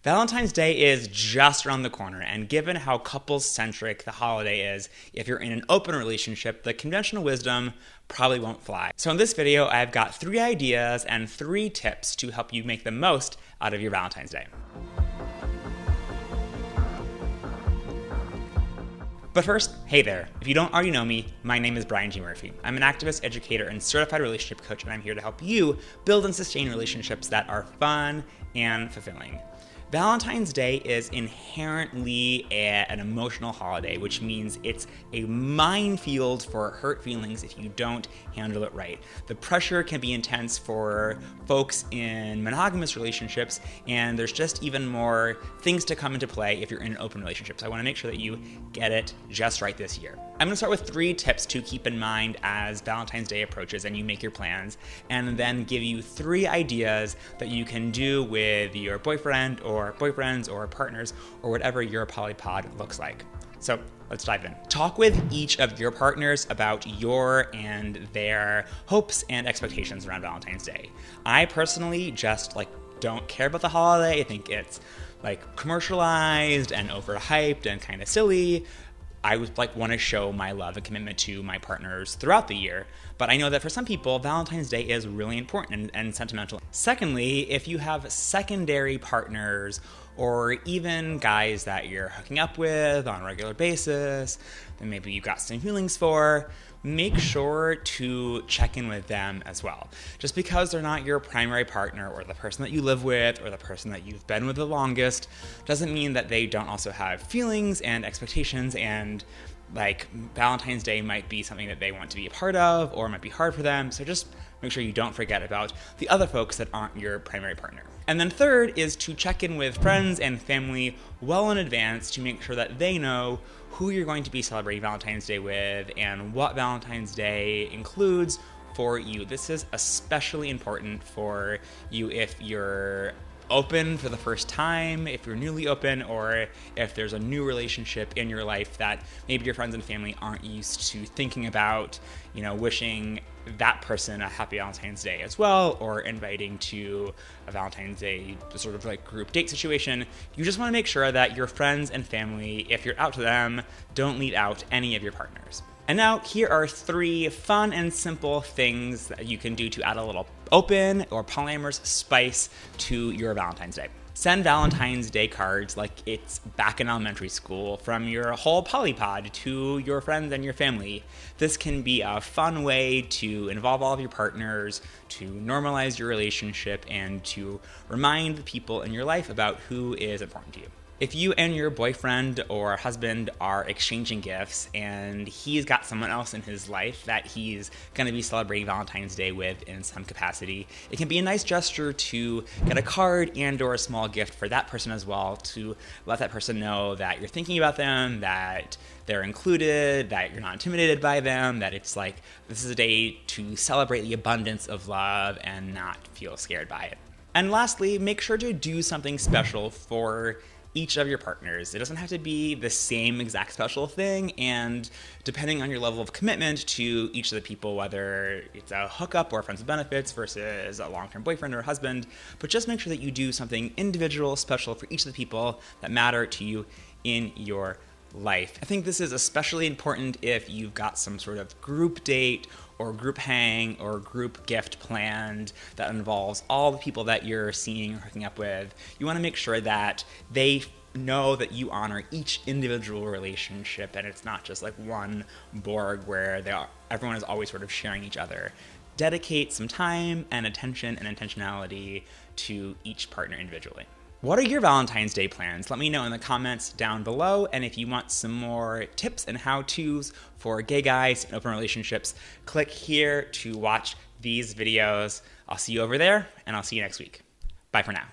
Valentine's Day is just around the corner, and given how couples-centric the holiday is, if you're in an open relationship, the conventional wisdom probably won't fly. So in this video, I've got 3 ideas and 3 tips to help you make the most out of your Valentine's Day. But first, hey there. If you don't already know me, my name is Brian G. Murphy. I'm an activist, educator, and certified relationship coach, and I'm here to help you build and sustain relationships that are fun and fulfilling. Valentine's Day is inherently an emotional holiday, which means it's a minefield for hurt feelings if you don't handle it right. The pressure can be intense for folks in monogamous relationships, and there's just even more things to come into play if you're in an open relationship. So I want to make sure that you get it just right this year. I'm going to start with 3 tips to keep in mind as Valentine's Day approaches and you make your plans, and then give you 3 ideas that you can do with your boyfriend or boyfriends or partners or whatever your polypod looks like. So let's dive in. Talk with each of your partners about your and their hopes and expectations around Valentine's Day. I personally just don't care about the holiday. I think it's commercialized and overhyped and kind of silly. I would want to show my love and commitment to my partners throughout the year, but I know that for some people, Valentine's Day is really important and sentimental. Secondly, if you have secondary partners or even guys that you're hooking up with on a regular basis, then maybe you've got some feelings for, make sure to check in with them as well. Just because they're not your primary partner or the person that you live with or the person that you've been with the longest doesn't mean that they don't also have feelings and expectations, and Valentine's Day might be something that they want to be a part of or might be hard for them. So just make sure you don't forget about the other folks that aren't your primary partner. And then third is to check in with friends and family well in advance to make sure that they know who you're going to be celebrating Valentine's Day with and what Valentine's Day includes for you. This is especially important for you if you're open for the first time, if you're newly open, or if there's a new relationship in your life that maybe your friends and family aren't used to thinking about, wishing that person a happy Valentine's Day as well, or inviting to a Valentine's Day sort of group date situation. You just want to make sure that your friends and family, if you're out to them, don't leave out any of your partners. And now here are 3 fun and simple things that you can do to add a little open or polyamorous spice to your Valentine's Day. Send Valentine's Day cards like it's back in elementary school from your whole polypod to your friends and your family. This can be a fun way to involve all of your partners, to normalize your relationship, and to remind the people in your life about who is important to you. If you and your boyfriend or husband are exchanging gifts and he's got someone else in his life that he's going to be celebrating Valentine's Day with in some capacity, it can be a nice gesture to get a card and or a small gift for that person as well, to let that person know that you're thinking about them, that they're included, that you're not intimidated by them, that it's this is a day to celebrate the abundance of love and not feel scared by it. And lastly, make sure to do something special for each of your partners. It doesn't have to be the same exact special thing, and depending on your level of commitment to each of the people, whether it's a hookup or friends with benefits versus a long-term boyfriend or husband, but just make sure that you do something individual, special for each of the people that matter to you in your life. I think this is especially important if you've got some sort of group date or group hang or group gift planned that involves all the people that you're seeing or hooking up with. You want to make sure that they know that you honor each individual relationship and it's not just one Borg where everyone is always sort of sharing each other. Dedicate some time and attention and intentionality to each partner individually. What are your Valentine's Day plans? Let me know in the comments down below. And if you want some more tips and how-tos for gay guys in open relationships, click here to watch these videos. I'll see you over there, and I'll see you next week. Bye for now.